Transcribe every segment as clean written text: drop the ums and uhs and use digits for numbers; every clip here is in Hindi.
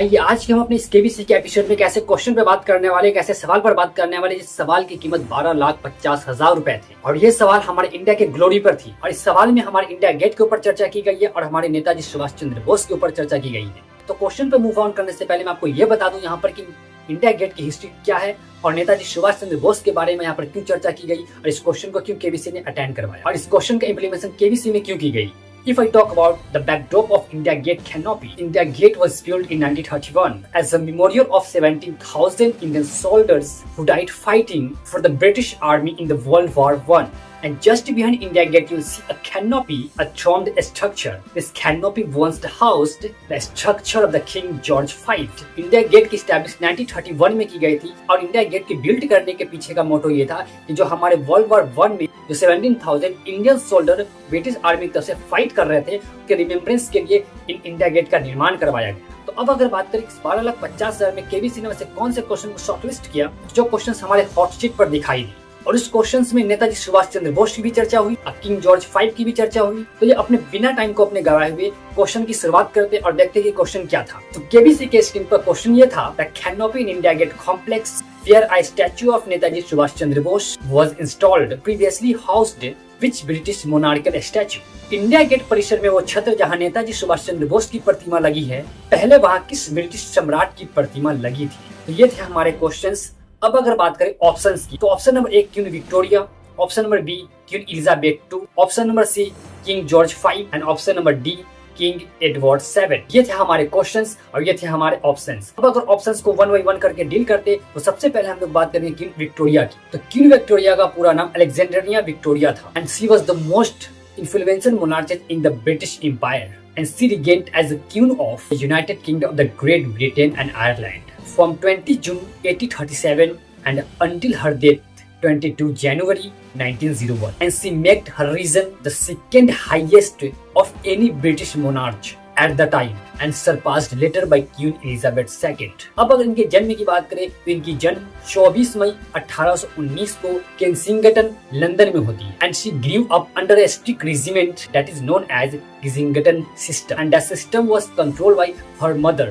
आइए आज के हम अपने इस केबीसी के एपिसोड में कैसे क्वेश्चन पे बात करने वाले, कैसे सवाल पर बात करने वाले, जिस सवाल की कीमत 12,50,000 रुपए थी और ये सवाल हमारे इंडिया के ग्लोरी पर थी। और इस सवाल में हमारे इंडिया गेट के ऊपर चर्चा की गई है और हमारे नेताजी सुभाष चंद्र बोस के ऊपर चर्चा की गई है। तो क्वेश्चन पे मूव ऑन करने से पहले मैं आपको ये बता दूं यहाँ पर कि इंडिया गेट की हिस्ट्री क्या है और नेताजी सुभाष चंद्र बोस के बारे में यहाँ पर क्यों चर्चा की गई और इस क्वेश्चन को क्यों केबीसी ने अटेंड करवाया और इस क्वेश्चन का इम्प्लीमेंटेशन केबीसी में क्यों की गई। If I talk about the backdrop of India Gate canopy, India Gate was built in 1931 as a memorial of 17,000 Indian soldiers who died fighting for the British Army in the World War I. And just behind India Gate, you will see a canopy, a domed structure. This canopy once housed the structure of the King George V. India Gate की establish 1931 में की गई थी और इंडिया गेट की बिल्ड करने के पीछे का मोटो ये था कि जो हमारे वर्ल्ड वॉर 1 में जो 17,000 इंडियन सोल्जर ब्रिटिश आर्मी की तरफ से फाइट कर रहे थे उसके रिमेम्बरेंस के लिए इन इंडिया गेट का निर्माण करवाया गया। तो अब अगर बात करें 12,50,000 में केबीसी ने वैसे कौन से क्वेश्चन को शॉर्टलिस्ट किया, जो क्वेश्चन हमारे हॉट शीट पर दिखाई दी और इस क्वेश्चंस में नेताजी सुभाष चंद्र बोस की भी चर्चा हुई और किंग जॉर्ज V की भी चर्चा हुई। तो ये अपने बिना टाइम को अपने गवाए हुए क्वेश्चन की शुरुआत करते और देखते कि क्वेश्चन क्या था। तो केबीसी के स्क्रीन पर क्वेश्चन ये था, the canopy in India Gate complex where a statue of Netaji Subhash Chandra Bose was installed previously housed which British monarchical statue। India Gate परिसर में वो छत्र जहाँ नेताजी सुभाष चंद्र बोस की प्रतिमा लगी है, पहले वहाँ किस ब्रिटिश सम्राट की प्रतिमा लगी थी। तो ये थे हमारे क्वेश्चंस। अब अगर बात करें ऑप्शंस की, तो option number 1 Queen Victoria, option number B Queen Elizabeth II, option number C King George V and option number D King Edward VII। ये थे हमारे क्वेश्चंस और ये थे हमारे ऑप्शंस। अब अगर ऑप्शंस को वन बाई वन करके डील करते तो सबसे पहले हम लोग बात करेंगे क्वीन विक्टोरिया की। तो क्वीन विक्टोरिया का पूरा नाम अलेक्जेंड्रिया विक्टोरिया था and she was the most influential monarch in the British Empire and she regained as the Queen of the United Kingdom of the Great Britain and Ireland from 20 June 1837 and until her death 22 January 1901 and she made her reign the second highest of any British monarch at the time and surpassed later by Queen Elizabeth II। अब अगर इनके जन्म की बात करें तो इनकी जन्म 24 मई 1819 को केंसिंगटन लंदन में होती है and she grew up under a strict regiment that is known as Kensington system and the system was controlled by her mother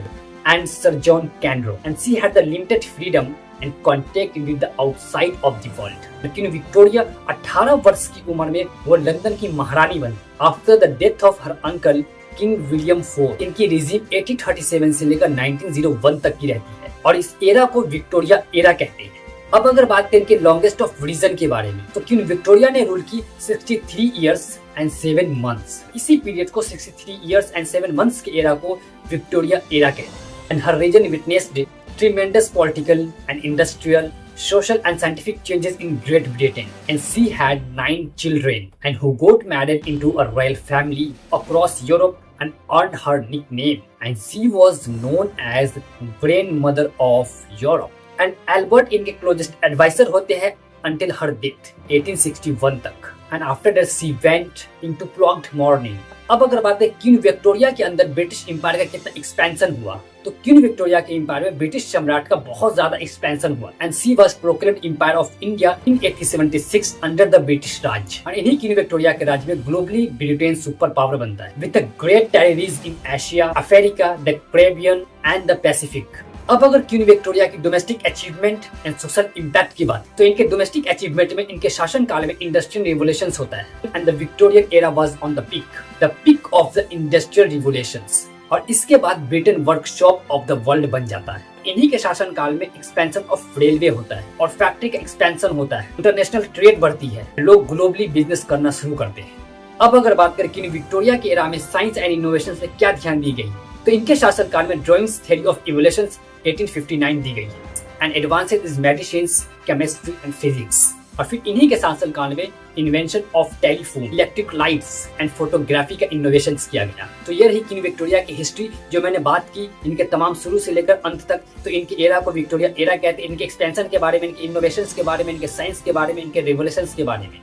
and Sir John Canro and she had the limited freedom and contact with the outside of the world। लेकिन विक्टोरिया 18 वर्ष की उम्र में वो लंदन की महारानी बनी after the death of her uncle king William IV। इनकी रिजीम 1837 से लेकर 1901 तक की रहती है और इस एरा को विक्टोरिया एरा कहते हैं। अब अगर बात करें इनके लॉन्गेस्ट ऑफ रीजन के बारे में, तो क्वीन विक्टोरिया ने रूल की 63 इयर्स एंड 7 मंथ्स। इसी पीरियड को 63 इयर्स एंड 7 मंथ्स के एरा को विक्टोरिया एरा कहते हैं and her reign witnessed tremendous political and industrial, social and scientific changes in Great Britain and she had 9 children and who got married into a royal family across Europe and earned her nickname and she was known as grandmother of Europe and Albert इनके closest advisor होते हैं until her death 1861 तक and after that she went into plucked mourning। अब अगर बात करें क्वीन विक्टोरिया के अंदर ब्रिटिश एम्पायर का कितना एक्सपेंशन हुआ, तो क्वीन विक्टोरिया के एम्पायर में ब्रिटिश सम्राट का बहुत ज्यादा एक्सपेंशन हुआ and she was proclaimed empire of India in 1876 under the British Raj. और इन्हीं क्वीन विक्टोरिया के राज में ग्लोबली ब्रिटेन सुपर पावर बनता है with the great territories in Asia, Africa, the Caribbean and the Pacific. अब अगर क्वीन विक्टोरिया की domestic achievement and social impact की बात, तो इनके डोमेस्टिक अचीवमेंट में इनके शासन काल में इंडस्ट्रियल रिवोल्यूशंस होता है and the Victorian era was on the peak of the industrial revolutions और इसके बाद Britain workshop of the world बन जाता है। इन्हीं के शासन काल में एक्सपेंशन ऑफ रेलवे होता है और फैक्ट्री का एक्सपेंशन होता है, इंटरनेशनल ट्रेड बढ़ती है, लोग ग्लोबली बिजनेस करना शुरू करते हैं। अब अगर बात करें क्वीन विक्टोरिया के एरा में साइंस एंड इनोवेशन पे क्या ध्यान दी गई, तो इनके शासन काल में ड्राइंग्स थ्योरी ऑफ इवोल्यूशन 1859 दी गई है and advances in medicine, chemistry and physics. और फिर इन्हीं के शासन काल में invention of telephone, electric lights and photography का इनोवेशन किया गया। तो ये रही क्वीन विक्टोरिया की हिस्ट्री जो मैंने बात की इनके तमाम शुरू से लेकर अंत तक। तो इनके एरा को विक्टोरिया एरा कहते हैं, इनके एक्सपेंशन के बारे में, इनके इनोवेशन के बारे में, इनके साइंस के बारे में, इनके रिवोल्यूशन के बारे में।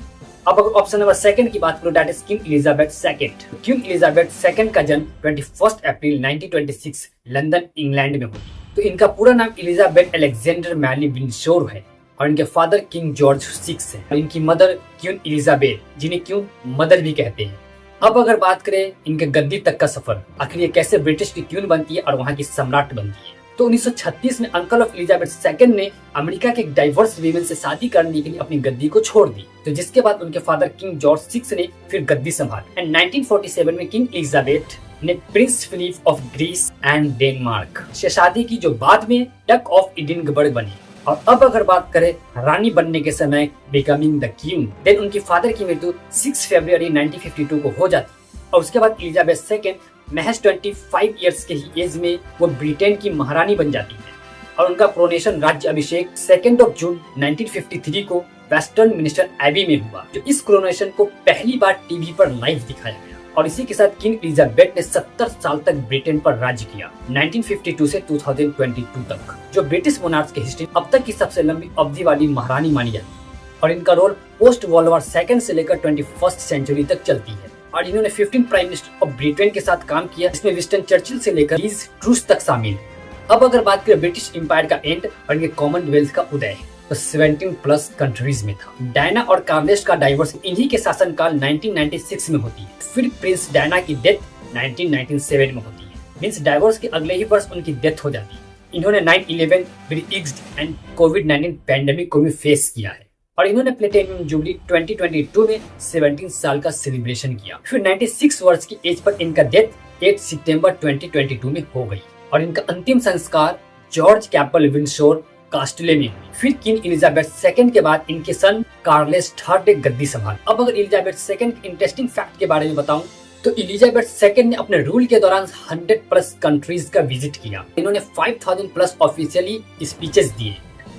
अब अगर ऑप्शन नंबर 2 की बात करूं, that is king Elizabeth II। Queen Elizabeth II का जन्म 21 अप्रैल 1926 लंदन इंग्लैंड में हुआ। तो इनका पूरा नाम एलिजाबेथ अलेक्जेंडर मैरी विंडसोर है और इनके फादर किंग जॉर्ज VI है और इनकी मदर क्वीन एलिजाबेथ, जिन्हें क्यों मदर भी कहते हैं। अब अगर बात करें इनके गद्दी तक का सफर, आखिर ये कैसे ब्रिटिश की क्वीन बनती है और वहाँ की सम्राट बनती है, तो 1936 में अंकल ऑफ एलिजाबेथ सेकंड ने अमेरिका के एक डाइवर्स वीमेन से शादी करने के लिए अपनी गद्दी को छोड़ दी, तो जिसके बाद उनके फादर किंग जॉर्ज 6 ने फिर गद्दी संभाली। एंड 1947 में किंग एलिजाबेथ ने Prince Philip of Greece and Denmark से शादी की, जो बाद में डक ऑफ एडिनबर्ग बनी। और अब अगर बात करें रानी बनने के समय बिकमिंग द क्वीन, देन उनकी फादर की मृत्यु 6 फरवरी 1952 को हो जाती और उसके बाद एलिजाबेथ सेकंड महज 25 इयर्स के ही एज में वो ब्रिटेन की महारानी बन जाती है और उनका कोरोनेशन राज्य अभिषेक 2 जून 1953 को वेस्टर्न मिनिस्टर एबी में हुआ, जो इस कोरोनेशन को पहली बार टीवी पर लाइव दिखाया गया। और इसी के साथ किंग एलिजाबेथ ने 70 साल तक ब्रिटेन पर राज्य किया, 1952 से 2022 तक, जो ब्रिटिश मोनार्क्स की हिस्ट्री अब तक की सबसे लंबी अवधि वाली महारानी मानी जाती है। और इनका role post world war second से लेकर 21st सेंचुरी तक चलती है। और इन्होंने 15 प्राइम मिनिस्टर ऑफ ब्रिटेन के साथ काम किया, इसमें विंस्टन चर्चिल से लेकर लीज ट्रूस तक शामिल है। अब अगर बात करें ब्रिटिश एम्पायर का एंड और इनके कॉमनवेल्थ का उदय, तो 17+ कंट्रीज में था। डायना और कार्लेस का डाइवोर्स इन्हीं के शासनकाल 1996 में होती है। फिर प्रिंस डायना की डेथ 1997 में होती है। मींस डाइवोर्स के अगले ही वर्ष उनकी डेथ हो जाती है। इन्होंने 9/11 ब्रेग्जिट एंड कोविड-19 पैंडेमिक को भी फेस किया है। और इन्होंने प्लेटिनम जुबली 2022 में 17 साल का सेलिब्रेशन किया। फिर 96 वर्ष की एज पर इनका डेथ 8 सितंबर 2022 में हो गई। और इनका अंतिम संस्कार जॉर्ज कैपल विंडसोर कास्टले में हुई। फिर किंग एलिजाबेथ सेकंड के बाद इनके सन कार्लेस थर्ड ने गद्दी संभाली। अब अगर एलिजाबेथ सेकंड के इंटरेस्टिंग फैक्ट के बारे में बताऊं, तो एलिजाबेथ सेकंड ने अपने रूल के दौरान 100+ कंट्रीज का विजिट किया। इन्होंने 5000+ ऑफिशियली स्पीचेस दिए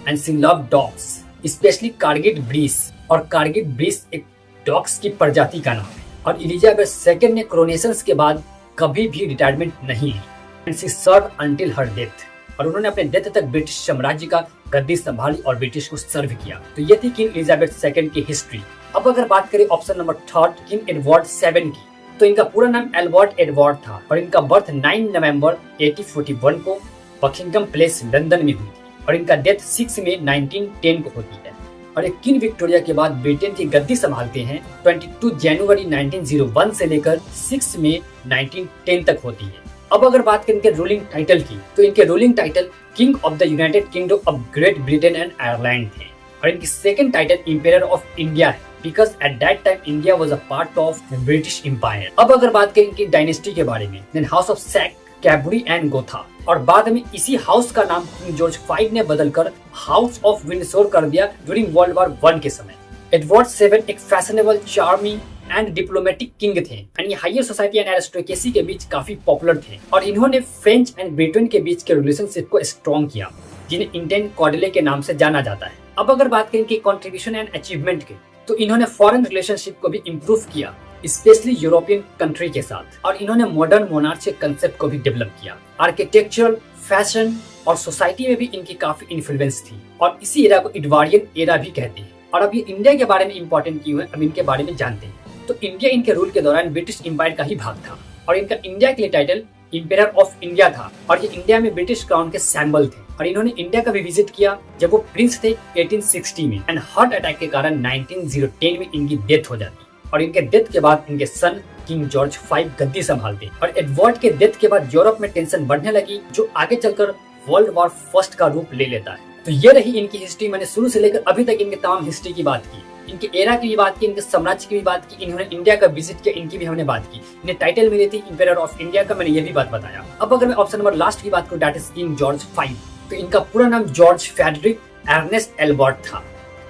and she love dogs, specially Kargil Breese. और कारगिल ब्रीस एक डॉग्स की प्रजाति का नाम है। और एलिजाबेथ सेकंड ने कोरोनेशंस के बाद कभी भी रिटायरमेंट नहीं ली and she serve until her death. और उन्होंने अपने डेथ तक ब्रिटिश साम्राज्य का गद्दी संभाली और ब्रिटिश को सर्व किया। तो ये थी किंग एलिजाबेथ सेकंड की हिस्ट्री। अब अगर बात करें ऑप्शन नंबर 3 किंग एडवर्ड 7 की, तो इनका पूरा नाम एल्बर्ट एडवर्ड था और इनका बर्थ 9 नवंबर 1841 को बकिंगम पैलेस लंदन में हुई थी और इनका डेथ 6 मई 1910 को होती है। और एक किंग विक्टोरिया के बाद ब्रिटेन की गद्दी संभालते हैं 22 जनवरी 1901 से लेकर 6 मई 1910 तक होती है। अब अगर बात करें इनके रूलिंग टाइटल की, तो इनके ruling title king of the united kingdom of great Britain and Ireland थे। और इनकी second title emperor of India है, because at that time India was a part of British empire. अब अगर बात करें इनकी डायनेस्टी के बारे में, then house of Saxe, Coburg and Gotha. और बाद में इसी हाउस का नाम किंग जॉर्ज 5 ने बदलकर हाउस ऑफ विंडसोर कर दिया ड्यूरिंग वर्ल्ड वॉर 1 के समय। एडवर्ड 7 एक fashionable, charming and diplomatic king थे एंड ये हायर सोसाइटी एंड एरिस्टोक्रेसी के बीच काफी पॉपुलर थे। और इन्होंने फ्रेंच एंड ब्रिटेन के बीच के रिलेशनशिप को स्ट्रॉन्ग किया, जिन्हें इंडियन कॉर्डेले के नाम से जाना जाता है। अब अगर बात करें इनकी कंट्रीब्यूशन एंड अचीवमेंट के, तो इन्होंने फॉरेन रिलेशनशिप को भी इम्प्रूव किया, स्पेशली यूरोपियन कंट्री के साथ। और इन्होंने मॉडर्न मोनार्च के कंसेप्ट को भी डेवलप किया। आर्किटेक्चरल, फैशन और सोसाइटी में भी इनकी काफी इन्फ्लुएंस थी और इसी एरा को एडवर्डियन एरा भी कहते हैं। और अब ये इंडिया के बारे में इंपॉर्टेंट क्यों है, अब इनके बारे में जानते हैं। तो इंडिया इनके रूल के दौरान ब्रिटिश एम्पायर का ही भाग था और इनका इंडिया के लिए टाइटल इंपेरर ऑफ इंडिया था और ये इंडिया में ब्रिटिश क्राउन के सैम्बल थे। और इन्होंने इंडिया का भी विजिट किया जब वो प्रिंस थे 1860 में एंड हार्ट अटैक के कारण 1910 में इनकी डेथ हो जाती। और इनके डेथ के बाद इनके सन किंग जॉर्ज 5 गद्दी संभालते। और एडवर्ड के डेथ के बाद यूरोप में टेंशन बढ़ने लगी, जो आगे चलकर वर्ल्ड वॉर फर्स्ट का रूप ले लेता है। तो ये रही इनकी हिस्ट्री। मैंने शुरू से लेकर अभी तक इनके तमाम हिस्ट्री की बात की, इनके एरा की भी बात की, इनके साम्राज्य की भी बात की, इन्होंने इंडिया का विजिट किया, इनकी भी हमने बात की। इन्हें टाइटल मिली थी इंपेरर ऑफ इंडिया का, मैंने ये भी बात बताया। अब अगर मैं ऑप्शन नंबर लास्ट की बात करूं, दैट इज किंग जॉर्ज 5, तो इनका पूरा नाम जॉर्ज फेडरिक अर्नेस्ट एल्बर्ट था।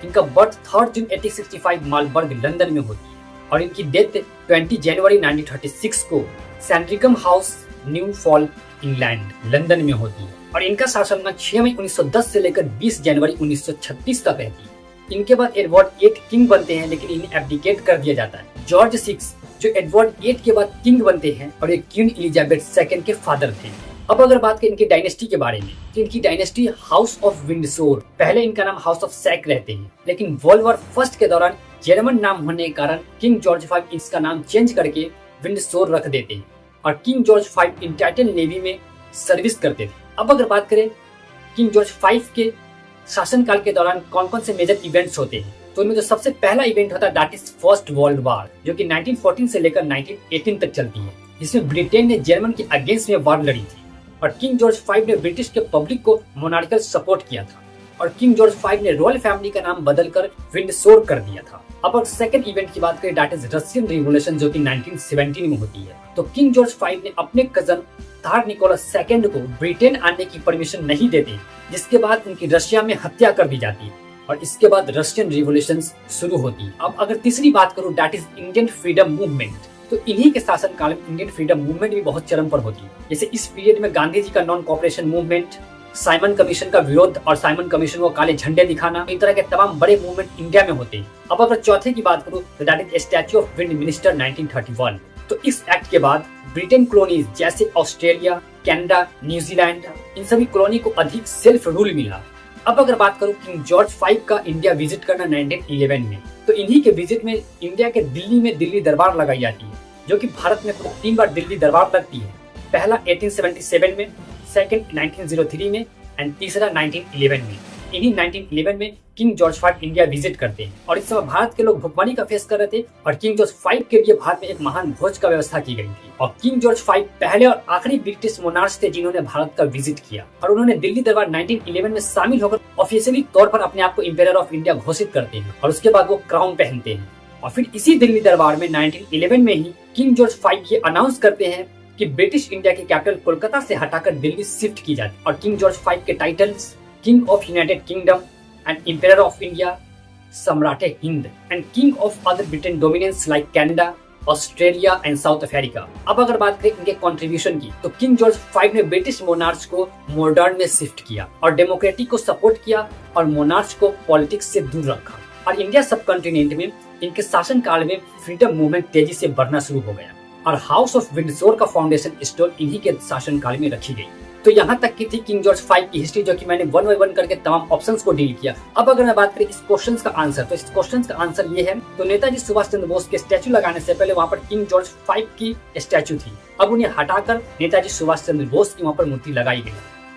इनका बर्थ 3 जून 1865 मालबर्ग लंदन में होती है और इनकी डेथ 20 जनवरी 1936 को Sandringham house, Norfolk, England, London में होती है। और इनका शासनकाल 6 मई 1910 से लेकर 20 जनवरी 1936 तक रहती है। इनके बाद एडवर्ड 8 किंग बनते हैं, लेकिन इन्हें एब्डिकेट कर दिया जाता है। जॉर्ज 6 जो एडवर्ड 8 के बाद किंग बनते हैं और ये क्वीन एलिजाबेथ सेकंड के फादर थे। अब अगर बात करें इनकी डायनेस्टी के बारे में, तो इनकी डायनेस्टी हाउस ऑफ विंडसोर, पहले इनका नाम हाउस ऑफ सैक रहते हैं, लेकिन वर्ल्ड वॉर फर्स्ट के दौरान जर्मन नाम होने के कारण किंग जॉर्ज 5 इसका नाम चेंज करके विंडसोर रख देते हैं। और किंग जॉर्ज 5 इंडियन नेवी में सर्विस करते थे। अब अगर बात करें किंग जॉर्ज 5 के शासनकाल के दौरान कौन कौन से मेजर इवेंट्स होते हैं, तो तो इनमें जो सबसे पहला इवेंट होता है that is first world war, जो कि 1914 से लेकर 1918 तक चलती है, जिसमें ब्रिटेन ने जर्मन के अगेंस्ट में वार लड़ी थी और किंग जॉर्ज V ने ब्रिटिश के पब्लिक को मोनार्किकल सपोर्ट किया था और किंग जॉर्ज V ने रॉयल फैमिली का नाम बदलकर विंडसोर कर दिया था। अब अगर सेकंड इवेंट की बात करें दैट इज रशियन रिवॉल्यूशन, जो कि 1917 में होती है। तो किंग जॉर्ज V ने अपने कजन तार निकोलस II को ब्रिटेन आने की परमिशन नहीं देते, जिसके बाद उनकी रशिया में हत्या कर दी जाती है और इसके बाद रशियन रिवॉल्यूशन शुरू होती है। अब अगर तीसरी बात करूं that is Indian freedom movement, तो इन्हीं के शासन काल में इंडियन फ्रीडम मूवमेंट भी बहुत चरम पर होती है। जैसे इस पीरियड में गांधी जी का non cooperation movement, Simon commission का विरोध और साइमन कमीशन को काले झंडे दिखाना, इस तरह के तमाम बड़े मूवमेंट इंडिया में होते हैं। अब अगर चौथे की बात करूं तो that is statue of Westminster 1931। तो इस एक्ट के बाद ब्रिटेन कॉलोनीज जैसे ऑस्ट्रेलिया, कनाडा, न्यूजीलैंड, इन सभी कॉलोनी को अधिक सेल्फ रूल मिला। अब अगर बात करूं किंग जॉर्ज V का इंडिया विजिट करना 1911 में, तो इन्हीं के विजिट में इंडिया के दिल्ली में दिल्ली दरबार लगाई जाती है, जो कि भारत में 3 बार दिल्ली दरबार लगती है। पहला 1877 में, सेकंड 1903 में एंड तीसरा 1911 में। इन्हीं 1911 में king George V India visit करते हैं और इस समय भारत के लोग भुखमरी का फेस कर रहे थे और किंग जॉर्ज V के लिए भारत में एक महान भोज का व्यवस्था की गई थी। और किंग जॉर्ज V पहले और आखिरी ब्रिटिश मोनार्च थे जिन्होंने भारत का विजिट किया और उन्होंने दिल्ली दरबार 1911 में शामिल होकर ऑफिशियली तौर पर अपने आप को इंपेरियर ऑफ इंडिया घोषित करते हैं और उसके बाद वो क्राउन पहनते हैं। और फिर इसी दिल्ली दरबार में 1911 में ही किंग जॉर्ज V ये अनाउंस करते हैं कि ब्रिटिश इंडिया की कैपिटल कोलकाता से हटाकर दिल्ली शिफ्ट की जाती और किंग जॉर्ज V के titles king of united kingdom and emperor of India, सम्राट Hind and king of other Britain dominions like Canada, Australia and south Africa. अब अगर बात करें इनके कंट्रीब्यूशन की, तो किंग जॉर्ज V ने ब्रिटिश मोनार्च को मॉडर्न में शिफ्ट किया और डेमोक्रेसी को सपोर्ट किया और मोनार्च को पॉलिटिक्स से दूर रखा। और इंडिया सब कॉन्टिनेंट में इनके शासन काल में फ्रीडम मूवमेंट तेजी से बढ़ना शुरू हो गया और हाउस ऑफ विंडसोर का फाउंडेशन स्टोन इन्हीं के शासन काल में रखी गई। तो यहाँ तक की थी किंग जॉर्ज V की हिस्ट्री, जो कि मैंने 1 बाय 1 करके तमाम ऑप्शंस को डील किया। अब अगर मैं बात करें इस क्वेश्चंस का आंसर, तो इस क्वेश्चंस का आंसर ये है। तो नेताजी सुभाष चंद्र बोस के स्टैचू लगाने से पहले वहाँ पर किंग जॉर्ज V की स्टैचू थी, अब उन्हें हटाकर नेताजी सुभाष चंद्र बोस की वहाँ पर मूर्ति लगाई गई।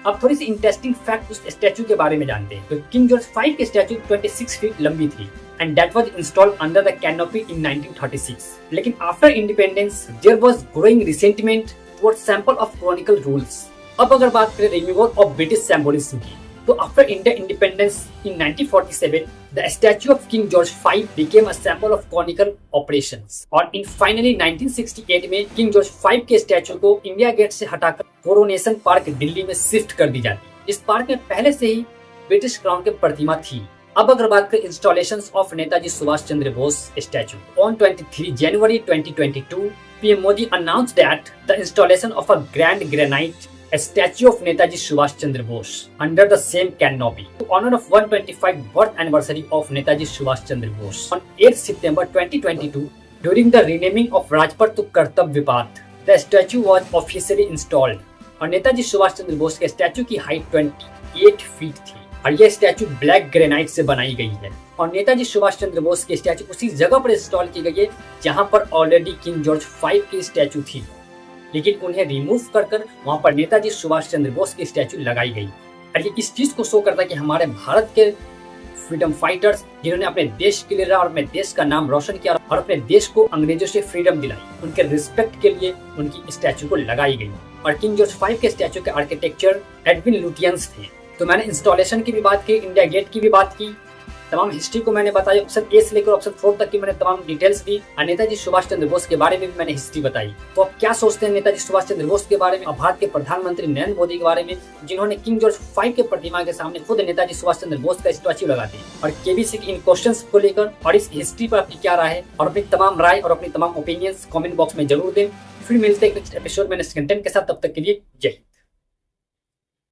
अब थोड़ी सी इंटरेस्टिंग फैक्ट उस स्टैचू के बारे में जानते हैं। तो किंग जॉर्ज V की स्टैचू 26 फीट लंबी थी and that was installed under the canopy in 1936. लेकिन after independence there was growing resentment towards sample of chronicle rules. अब अगर बात करें रिमूवल ऑफ ब्रिटिश सिंबोलिज्म की, तो after India independence in 1947 the statue of king George V became a sample of chronicle operations और इन फाइनली 1968 में किंग जॉर्ज V के स्टैच्यू को इंडिया गेट से हटाकर कोरोनेशन पार्क दिल्ली में शिफ्ट कर दी जाती। इस पार्क में पहले से ही ब्रिटिश क्राउन की प्रतिमा थी। अब अगर बात करें installations of Netaji Subhash Chandra Bose statue, on 23 January 2022 PM Modi announced that the installation of a grand granite a statue of Netaji Subhash Chandra Bose under the same canopy to honor of 125 birth anniversary of Netaji Subhash Chandra Bose on 8 September 2022 during the renaming of Rajpath to Kartavya Path. The statue was officially installed और नेताजी सुभाष चंद्र बोस के स्टैचू की हाइट 28 फीट थी और यह स्टैचू ब्लैक ग्रेनाइट से बनाई गई है और नेताजी सुभाष चंद्र बोस की स्टैचू उसी जगह पर इंस्टॉल की गई है जहां पर ऑलरेडी किंग जॉर्ज V की स्टैचू थी, लेकिन उन्हें रिमूव कर वहां पर नेताजी सुभाष चंद्र बोस की स्टैचू लगाई गई। और ये इस चीज को शो करता है कि हमारे भारत के फ्रीडम फाइटर्स जिन्होंने अपने देश के लिए लड़ा और अपने देश का नाम रोशन किया और अपने देश को अंग्रेजों से फ्रीडम दिलाई, उनके रिस्पेक्ट के लिए उनकी स्टैचू को लगाई गई। और किंग जॉर्ज V के स्टैचू के आर्किटेक्चर एडविन लुटियंस थे। तो मैंने इंस्टॉलेशन की भी बात की, इंडिया गेट की भी बात की, तमाम हिस्ट्री को मैंने बताई, ऑप्शन ए से लेकर ऑप्शन 4 तक की मैंने तमाम डिटेल्स दी और नेताजी सुभाष चंद्र बोस के बारे में भी मैंने हिस्ट्री बताई। तो आप क्या सोचते हैं नेताजी सुभाष चंद्र बोस के बारे में और भारत के प्रधानमंत्री नरेंद्र मोदी के बारे में, जिन्होंने किंग जॉर्ज V के प्रतिमा के सामने खुद नेताजी सुभाष चंद्र बोस का स्टैचू लगा दी। और केबीसी के इन क्वेश्चंस को लेकर और इस हिस्ट्री पर आपकी क्या राय है और अपनी तमाम राय और अपनी तमाम ओपिनियंस कमेंट बॉक्स में जरूर दें। फिर मिलते हैं नेक्स्ट एपिसोड में नेक्स्ट कंटेंट के साथ, तब तक के लिए जय हिंद।